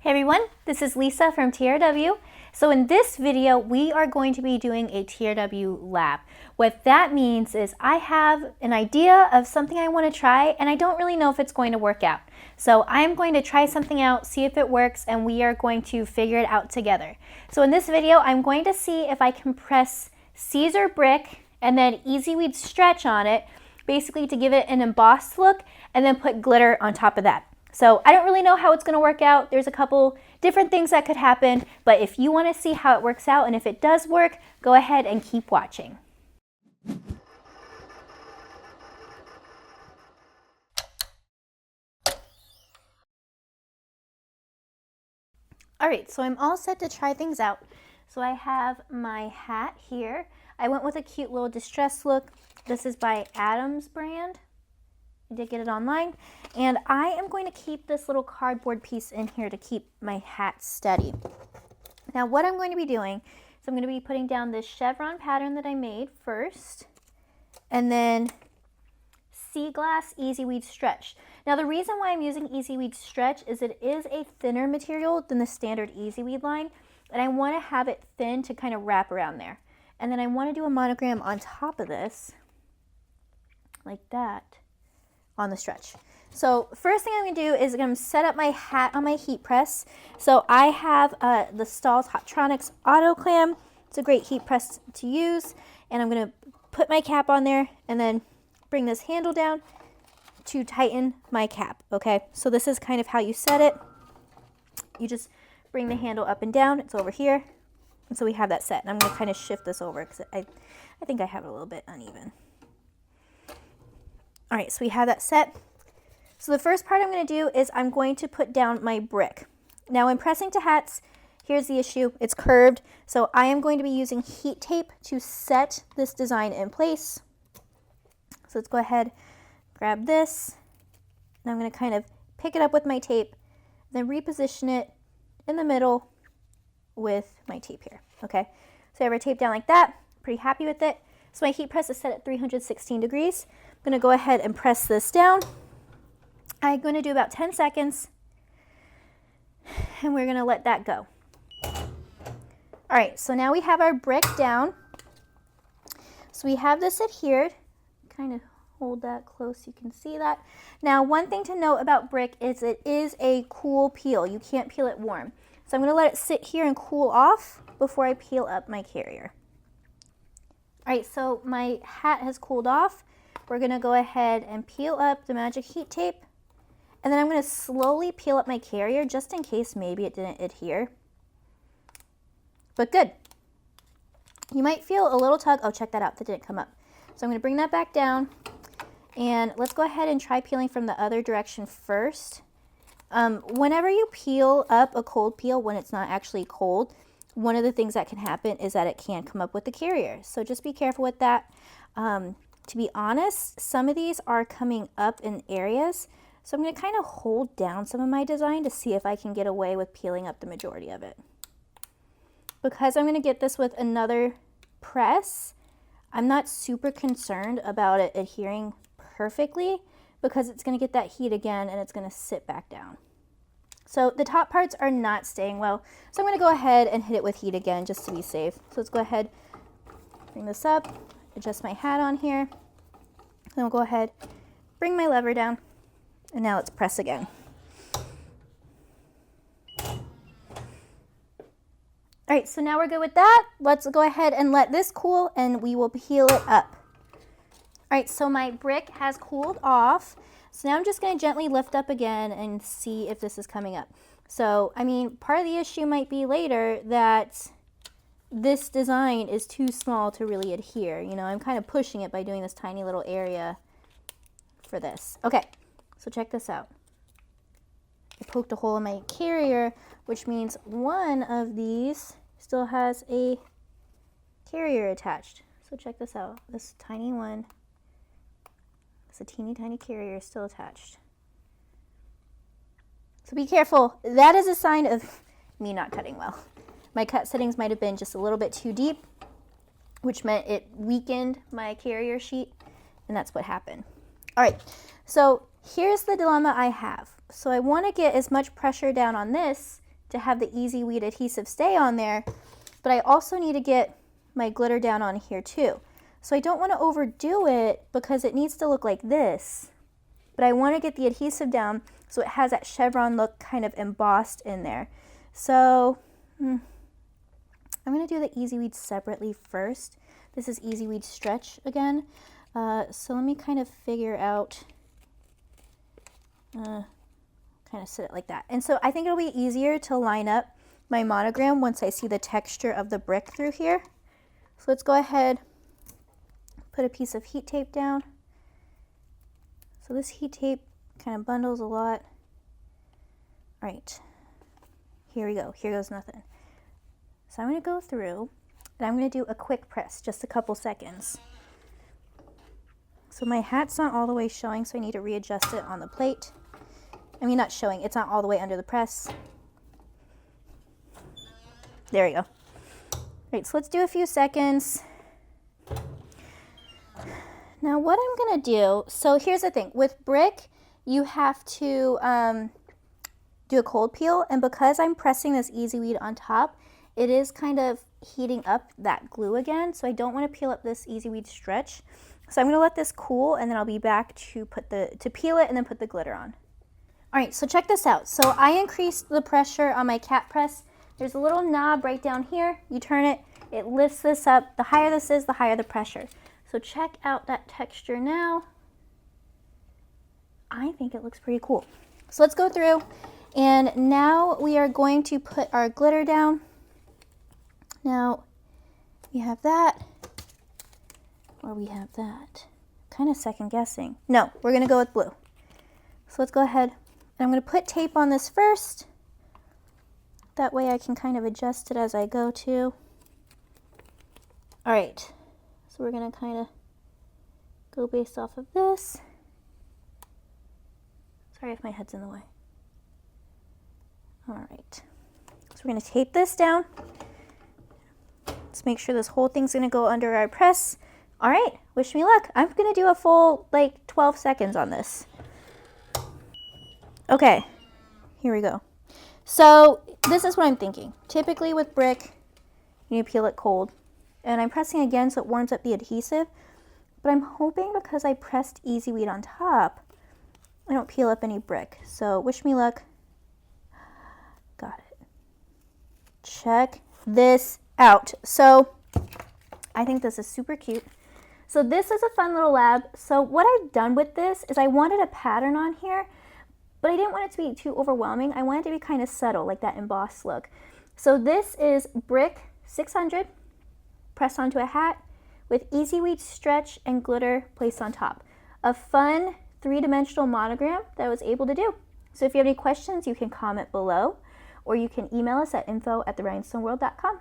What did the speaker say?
Hey everyone, this is Lisa from TRW. So in this video, we are going to be doing a TRW lab. What that means is I have an idea of something I want to try and I don't really know if it's going to work out. So I'm going to try something out, see if it works, and we are going to figure it out together. So in this video, I'm going to see if I can press Siser brick and then EasyWeed stretch on it, basically to give it an embossed look, and then put glitter on top of that. So I don't really know how it's going to work out. There's a couple different things that could happen, but if you want to see how it works out and if it does work, go ahead and keep watching. All right, so I'm all set to try things out. So I have my hat here. I went with a cute little distress look. This is by Adam's brand. I did get it online, and I am going to keep this little cardboard piece in here to keep my hat steady. Now what I'm going to be doing is I'm going to be putting down this chevron pattern that I made first, and then Sea Glass EasyWeed stretch. Now the reason why I'm using EasyWeed stretch is it is a thinner material than the standard EasyWeed line, and I want to have it thin to kind of wrap around there. And then I want to do a monogram on top of this, like that, on the stretch. So first thing I'm going to do is I'm going to set up my hat on my heat press. So I have the Stahl's Hottronics Auto Clam. It's a great heat press to use, and I'm going to put my cap on there and then bring this handle down to tighten my cap. Okay, so this is kind of how you set it. You just bring the handle up and down. It's over here, and so we have that set. And I'm going to kind of shift this over because I think I have it a little bit uneven. All right, so we have that set. So the first part I'm going to do is I'm going to put down my brick. Now when pressing to hats, here's the issue. It's curved, so I am going to be using heat tape to set this design in place. So let's go ahead, grab this, and I'm going to kind of pick it up with my tape, then reposition it in the middle with my tape here. Okay, so I have our tape down like that. Pretty happy with it. So my heat press is set at 316 degrees. I'm going to go ahead and press this down. I'm going to do about 10 seconds, and we're going to let that go. All right, so now we have our brick down. So we have this adhered. Kind of hold that close so you can see that. Now, one thing to note about brick is it is a cool peel. You can't peel it warm. So I'm going to let it sit here and cool off before I peel up my carrier. All right, so my hat has cooled off. We're going to go ahead and peel up the magic heat tape, and then I'm going to slowly peel up my carrier just in case maybe it didn't adhere. But good. You might feel a little tug. Oh, check that out. That didn't come up. So I'm going to bring that back down, and let's go ahead and try peeling from the other direction first. Whenever you peel up a cold peel when it's not actually cold, one of the things that can happen is that it can come up with the carrier. So just be careful with that. To be honest, some of these are coming up in areas, so I'm going to kind of hold down some of my design to see if I can get away with peeling up the majority of it. Because I'm going to get this with another press, I'm not super concerned about it adhering perfectly because it's going to get that heat again and it's going to sit back down. So the top parts are not staying well, so I'm going to go ahead and hit it with heat again just to be safe. So let's go ahead, bring this up, adjust my hat on here, then we'll go ahead, bring my lever down, and now let's press again. All right, so now we're good with that. Let's go ahead and let this cool, and we will peel it up. All right, so my brick has cooled off. So now I'm just going to gently lift up again and see if this is coming up. So, I mean, part of the issue might be later that this design is too small to really adhere. You know, I'm kind of pushing it by doing this tiny little area for this. Okay, so check this out. I poked a hole in my carrier, which means one of these still has a carrier attached. So check this out. This tiny one. It's a teeny tiny carrier still attached. So be careful. That is a sign of me not cutting well. My cut settings might have been just a little bit too deep, which meant it weakened my carrier sheet, and that's what happened. All right, so here's the dilemma I have. So I want to get as much pressure down on this to have the EasyWeed adhesive stay on there, but I also need to get my glitter down on here too. So I don't want to overdo it because it needs to look like this, but I want to get the adhesive down so it has that chevron look kind of embossed in there. So I'm going to do the EasyWeed separately first. This is EasyWeed Stretch again. So let me kind of figure out, kind of set it like that. And so I think it'll be easier to line up my monogram once I see the texture of the brick through here. So let's go ahead, put a piece of heat tape down. So this heat tape kind of bundles a lot. All right, here we go. Here goes nothing. So I'm going to go through and I'm going to do a quick press, just a couple seconds. So my hat's not all the way showing, so I need to readjust it on the plate. I mean, not showing, it's not all the way under the press. There we go. All right, so let's do a few seconds. Now what I'm gonna do, so here's the thing, with brick, you have to do a cold peel, and because I'm pressing this EasyWeed on top, it is kind of heating up that glue again, so I don't want to peel up this EasyWeed Stretch. So I'm gonna let this cool, and then I'll be back to peel it and then put the glitter on. All right, so check this out. So I increased the pressure on my cat press. There's a little knob right down here. You turn it, it lifts this up. The higher this is, the higher the pressure. So check out that texture now. I think it looks pretty cool. So let's go through, and now we are going to put our glitter down. Now we have that, or we have that. Kind of second guessing. No, we're gonna go with blue. So let's go ahead, and I'm gonna put tape on this first. That way I can kind of adjust it as I go too. All right, so we're gonna kind of go based off of this. Sorry if my head's in the way. All right, so we're gonna tape this down. Let's make sure this whole thing's gonna go under our press. All right, wish me luck. I'm gonna do a full like 12 seconds on this. Okay, here we go. So this is what I'm thinking. Typically with brick, you peel it cold, and I'm pressing again so it warms up the adhesive, but I'm hoping because I pressed EasyWeed on top, I don't peel up any brick. So wish me luck. Got it. Check this out. So I think this is super cute. So this is a fun little lab. So what I've done with this is I wanted a pattern on here, but I didn't want it to be too overwhelming. I wanted it to be kind of subtle, like that embossed look. So this is brick 600 pressed onto a hat with EasyWeed Stretch and glitter placed on top. A fun three-dimensional monogram that I was able to do. So if you have any questions, you can comment below, or you can email us at info@therhinestoneworld.com.